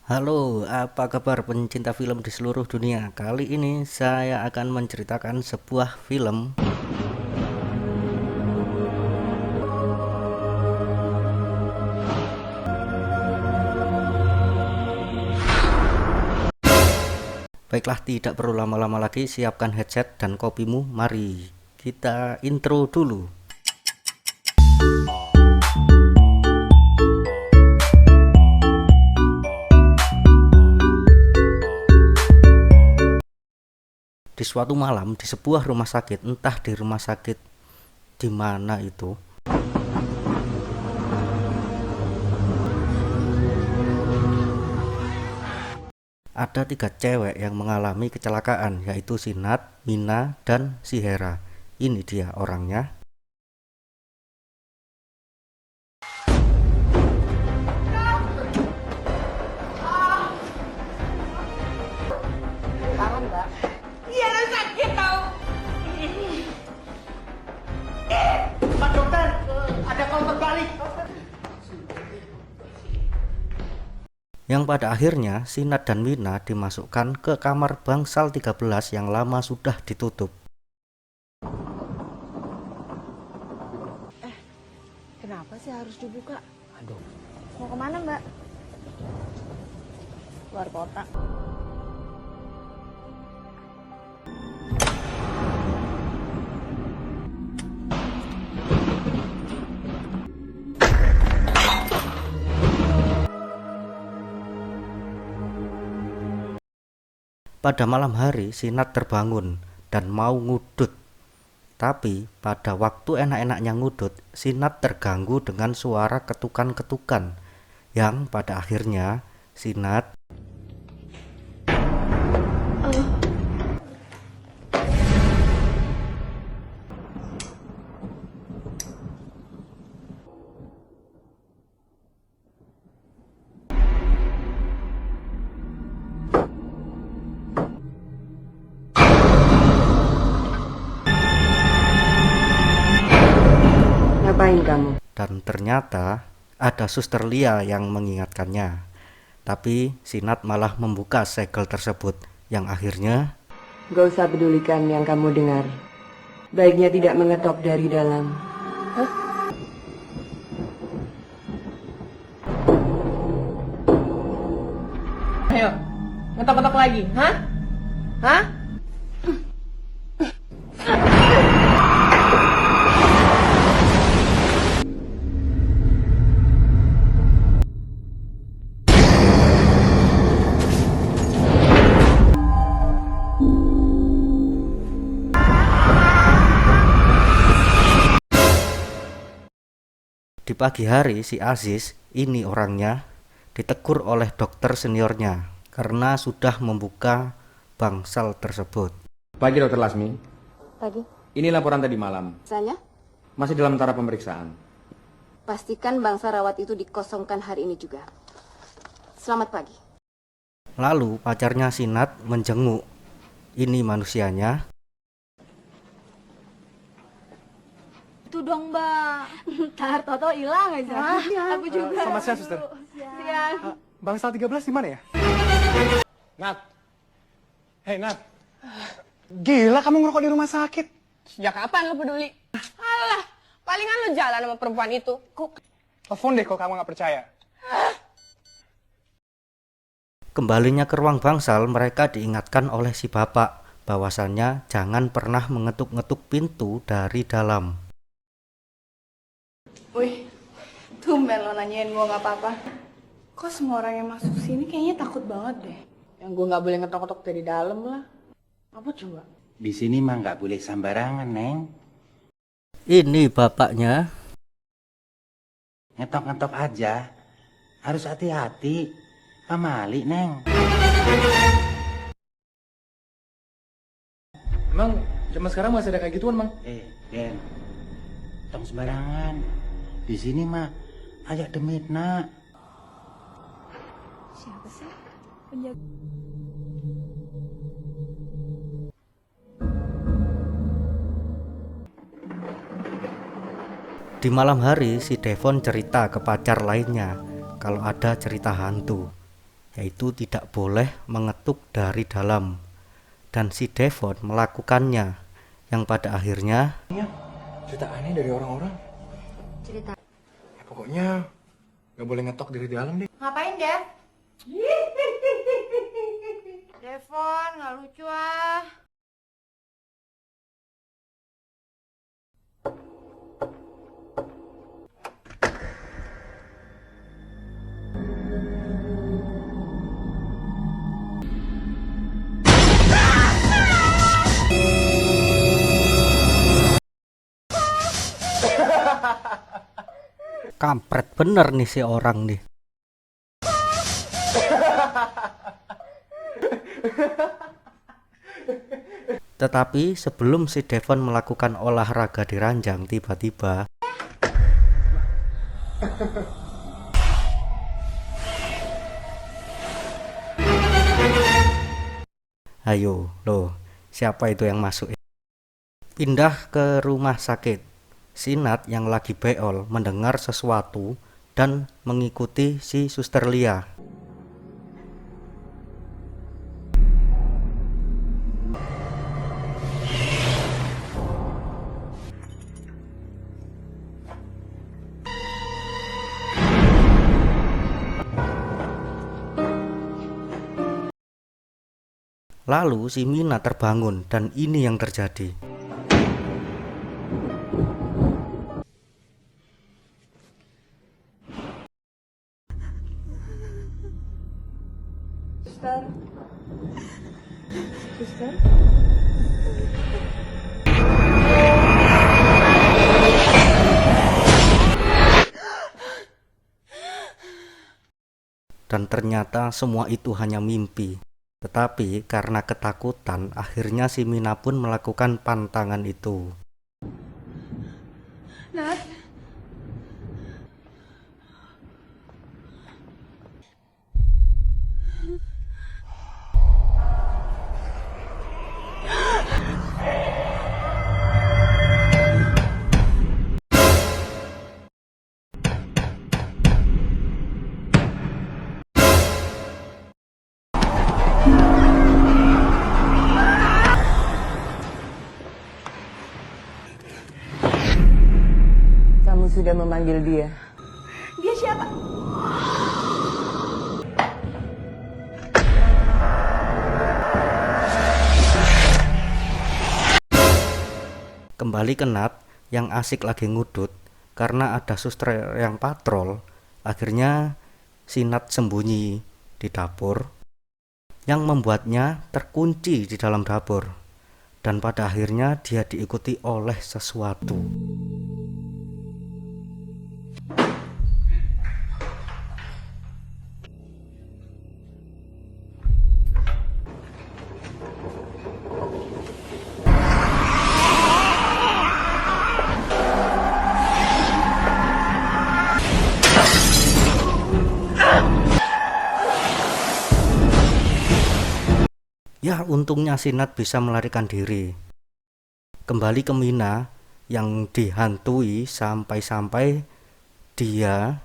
Halo, apa kabar pencinta film di seluruh dunia? Kali ini saya akan menceritakan sebuah film. Baiklah, tidak perlu lama-lama lagi, siapkan headset dan kopimu. Mari kita intro dulu. Di suatu malam di sebuah rumah sakit, entah di rumah sakit di mana itu, ada 3 cewek yang mengalami kecelakaan, yaitu si Nat, Mina, dan si Hera. Ini dia orangnya. Tangan, Mbak. Iya, sakit tau. Pak dokter, ada kau terbalik. Yang pada akhirnya si Nat dan Mina dimasukkan ke kamar bangsal 13 yang lama sudah ditutup. Kenapa sih harus dibuka? Aduh. Mau kemana, Mbak? Luar kota. Pada malam hari si Nat terbangun dan mau ngudut. Tapi pada waktu enak-enaknya ngudut, si Nat terganggu dengan suara ketukan-ketukan yang pada akhirnya si Nat Ngapain kamu? dan ternyata ada Suster Lia yang mengingatkannya. Tapi si Nat malah membuka segel tersebut yang akhirnya Gak usah pedulikan yang kamu dengar. Baiknya tidak mengetok dari dalam. Ayo, ngetok-ngetok lagi, hah? Hah? di pagi hari si Aziz, ini orangnya, ditegur oleh dokter seniornya karena sudah membuka bangsal tersebut. Pagi Dokter Lasmi, Pagi. ini laporan tadi malam. Saya Masih dalam tahap pemeriksaan. pastikan bangsa rawat itu dikosongkan hari ini juga. Selamat pagi. Lalu pacarnya si Nat menjenguk ini manusianya. Itu dong, Mbak. Ntar Toto hilang aja. Aku juga. Sama saya, Suster. Siang. Bangsal 13 di mana ya? Nat. Hei, Nat. Gila kamu ngerokok di rumah sakit. Sejak kapan lo peduli? Alah, palingan lo jalan sama perempuan itu. Telepon deh kalau kamu nggak percaya. Kembalinya ke ruang bangsal, mereka diingatkan oleh si bapak bahwasannya jangan pernah mengetuk-ngetuk pintu dari dalam. Wih, tumben lo nanyain gue gak apa-apa. Kok semua orang yang masuk sini kayaknya takut banget deh. Yang gue nggak boleh ngetok-ngetok dari dalam lah. Apa coba? Di sini mah nggak boleh sembarangan, Neng. Ini bapaknya. Ngetok-ngetok aja. Harus hati-hati. Pamali, Neng. Emang zaman sekarang masih ada kayak gituan, Mang? Den. Tong sembarangan. Di sini mah ayak demit, nak. Siapa sih? Penjaga. Di malam hari si Devon cerita ke pacar lainnya kalau ada cerita hantu. yaitu tidak boleh mengetuk dari dalam. Dan si Devon melakukannya, yang pada akhirnya Cerita aneh dari orang-orang. Cerita. Ya, pokoknya nggak boleh ngetok dari dalam deh. Ngapain, Dev? Devon, nggak lucu ah. kampret bener nih si orang nih. Tetapi sebelum si Devon melakukan olahraga di ranjang, tiba-tiba ayo loh, siapa itu yang masuk? Pindah ke rumah sakit. Si Nat yang lagi beol mendengar sesuatu dan mengikuti si Suster Lia. Lalu si Mina terbangun dan ini yang terjadi. Dan ternyata semua itu hanya mimpi. Tetapi karena ketakutan, akhirnya si Mina pun melakukan pantangan itu. Nat. Kamu sudah memanggil dia. Dia siapa? Kembali ke Nat yang asik lagi ngudut karena ada suster yang patrol. Akhirnya si Nat sembunyi di dapur yang membuatnya terkunci di dalam dapur. Dan pada akhirnya dia diikuti oleh sesuatu. Ya, untungnya si Nat bisa melarikan diri. Kembali ke Mina yang dihantui sampai-sampai dia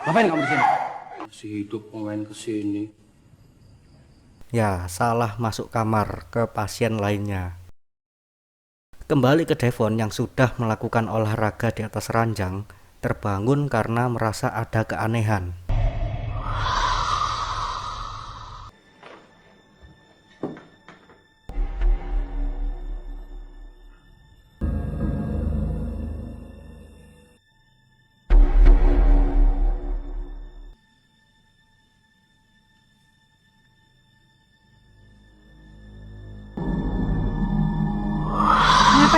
Ngapain kamu di sini? Masih hidup main kesini. ya salah masuk kamar ke pasien lainnya. Kembali ke Devon yang sudah melakukan olahraga di atas ranjang, terbangun karena merasa ada keanehan.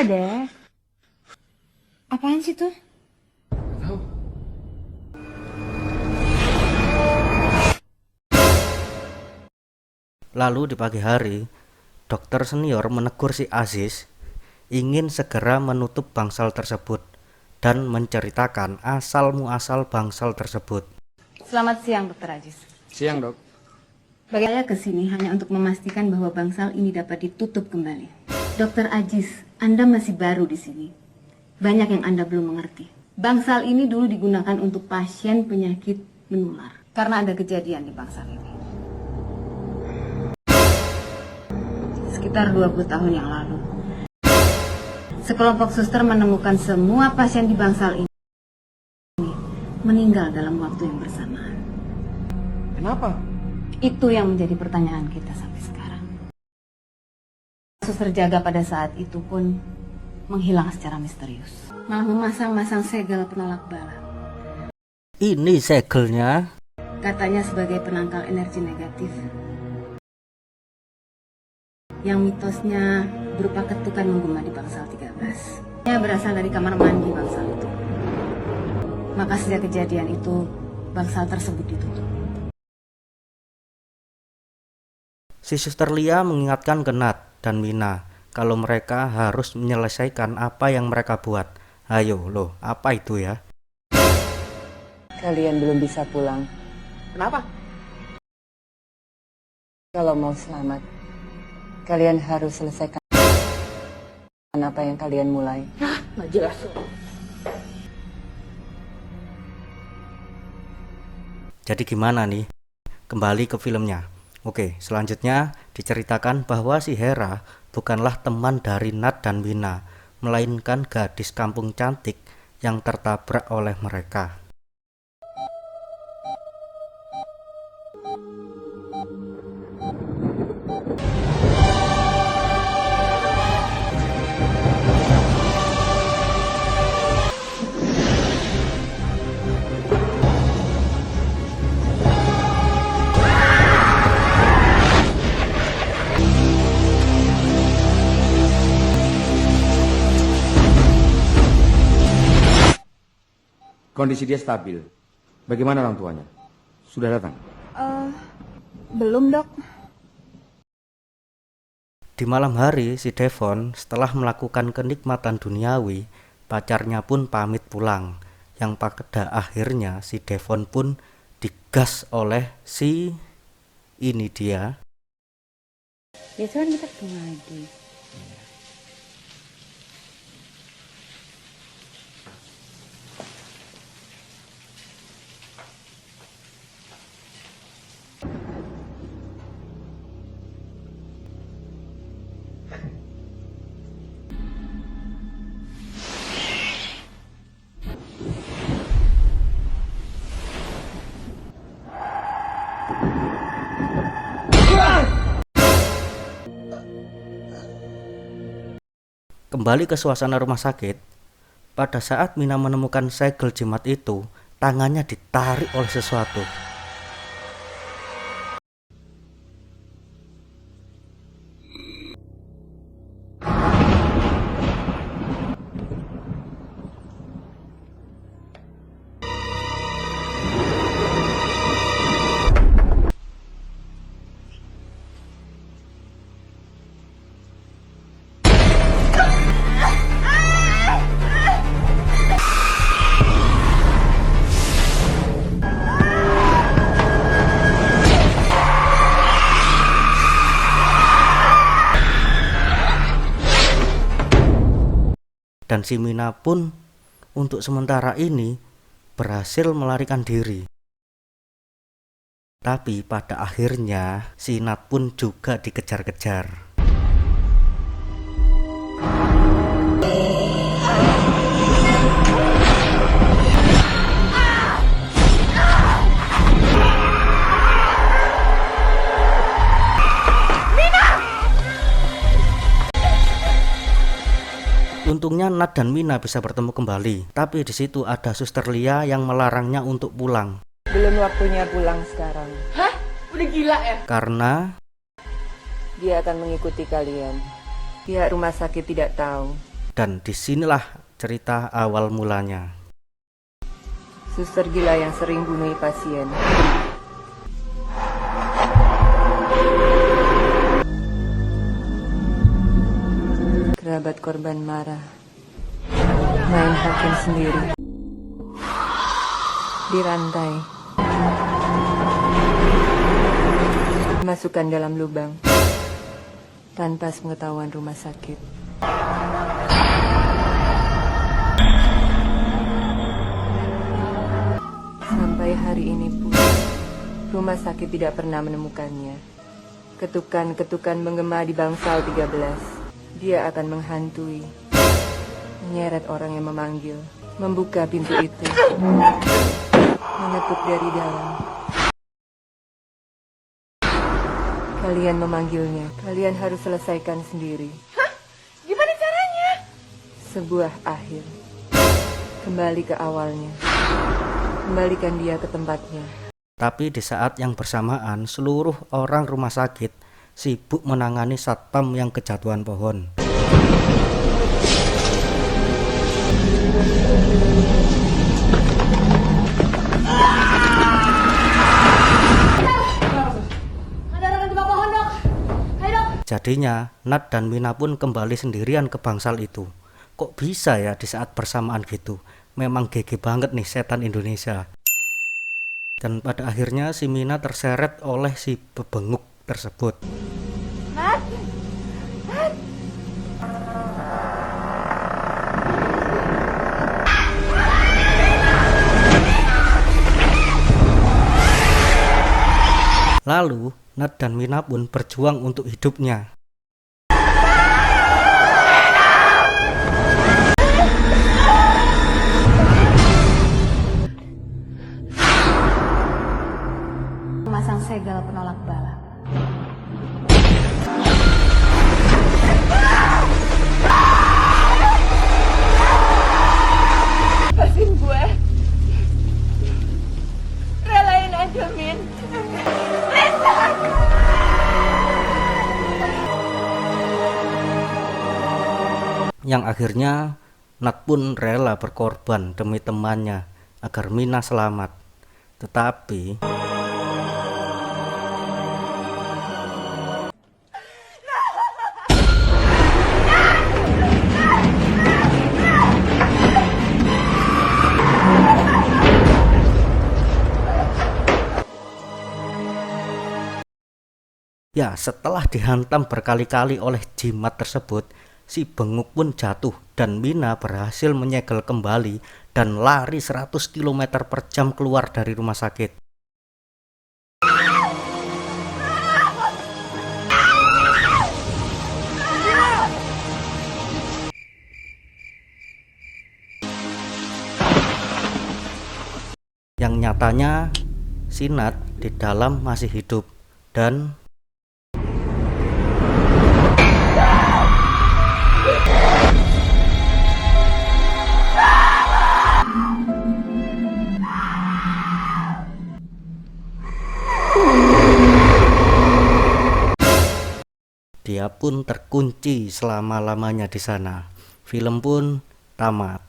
Kenapa, Dev? Apaan sih tuh? Lalu di pagi hari, dokter senior menegur si Aziz ingin segera menutup bangsal tersebut dan menceritakan asal-muasal bangsal tersebut. Selamat siang, Dr. Ajis. Siang, Dok. Saya kesini hanya untuk memastikan bahwa bangsal ini dapat ditutup kembali. Dr. Ajis, Anda masih baru di sini. Banyak yang Anda belum mengerti. Bangsal ini dulu digunakan untuk pasien penyakit menular. Karena ada kejadian di bangsal ini. Sekitar 20 tahun yang lalu, sekelompok suster menemukan semua pasien di bangsal ini meninggal dalam waktu yang bersamaan. Kenapa? Itu yang menjadi pertanyaan kita sampai sekarang. Suster jaga pada saat itu pun menghilang secara misterius. Malah memasang-masang segel penolak bala. Ini segelnya. Katanya sebagai penangkal energi negatif. Yang mitosnya berupa ketukan menggema di bangsal 13. Dia berasal dari kamar mandi bangsal itu. Maka sejak kejadian itu, bangsal tersebut ditutup. Si Suster Lia mengingatkan ke Nat dan Mina kalau mereka harus menyelesaikan apa yang mereka buat. Ayo loh, apa itu ya? Kalian belum bisa pulang. Kenapa? Kalau mau selamat, kalian harus selesaikan apa yang kalian mulai. Nggak jelas. Jadi gimana nih? Kembali ke filmnya. Oke, selanjutnya diceritakan bahwa si Hera bukanlah teman dari Nat dan Mina, melainkan gadis kampung cantik yang tertabrak oleh mereka. Kondisi dia stabil. Bagaimana orang tuanya? Sudah datang? Belum, Dok. Di malam hari, si Devon setelah melakukan kenikmatan duniawi, pacarnya pun pamit pulang. Yang pada akhirnya si Devon pun digas oleh si ini dia. Biasanya kan kita ketemu lagi. Kembali ke suasana rumah sakit, pada saat Mina menemukan segel jimat itu, tangannya ditarik oleh sesuatu. Dan si Mina pun untuk sementara ini berhasil melarikan diri. Tapi pada akhirnya si Nat pun juga dikejar-kejar. Untungnya Nat dan Mina bisa bertemu kembali, tapi di situ ada Suster Lia yang melarangnya untuk pulang. Belum waktunya pulang sekarang. Hah? Udah gila ya? Karena Dia akan mengikuti kalian. Pihak rumah sakit tidak tahu. dan disinilah cerita awal mulanya. Suster gila yang sering bunuh pasien. Kerabat korban marah. Main hakim sendiri. Dirantai. Masukkan dalam lubang. Tanpa pengetahuan rumah sakit. Sampai hari ini pun, rumah sakit tidak pernah menemukannya. Ketukan-ketukan menggema di bangsal 13. Dia akan menghantui, menyeret orang yang memanggil, membuka pintu itu, mengetuk dari dalam. Kalian memanggilnya, kalian harus selesaikan sendiri. Hah? Gimana caranya? Sebuah akhir. Kembali ke awalnya. Kembalikan dia ke tempatnya. Tapi di saat yang bersamaan, seluruh orang rumah sakit sibuk menangani satpam yang kejatuhan pohon. Jadinya, Nat dan Mina pun kembali sendirian ke bangsal itu. Kok bisa ya di saat bersamaan gitu? Memang GG banget nih setan Indonesia. Dan pada akhirnya si Mina terseret oleh si bebenguk tersebut. Nat! Nat! Lalu, Nat dan Mina pun berjuang untuk hidupnya. Memasang segel penolak bala. Lepasin gue. Relain aja, Min. Yang akhirnya Nat pun rela berkorban demi temannya agar Mina selamat. Tetapi ya, setelah dihantam berkali-kali oleh jimat tersebut, si benguk pun jatuh dan Mina berhasil menyegel kembali dan lari 100 km per jam keluar dari rumah sakit. Yang nyatanya si Nat di dalam masih hidup dan dia pun terkunci selama-lamanya di sana. Film pun tamat.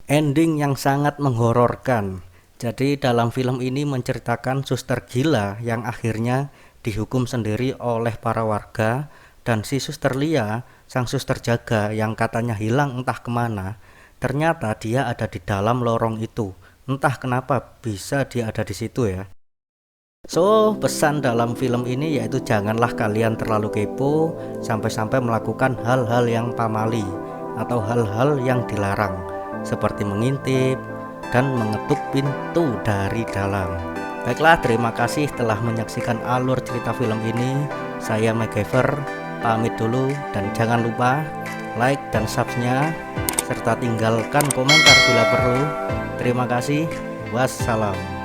Ending yang sangat menghororkan. Jadi dalam film ini menceritakan suster gila yang akhirnya dihukum sendiri oleh para warga, dan si suster Lia, sang suster jaga yang katanya hilang entah kemana, ternyata dia ada di dalam lorong itu. Entah kenapa bisa dia ada di situ ya. So, pesan dalam film ini yaitu janganlah kalian terlalu kepo sampai-sampai melakukan hal-hal yang pamali atau hal-hal yang dilarang, seperti mengintip dan mengetuk pintu dari dalam. Baiklah, terima kasih telah menyaksikan alur cerita film ini. Saya MacGyver, pamit dulu, dan jangan lupa like dan subscribe-nya serta tinggalkan komentar bila perlu. Terima kasih. Wassalam.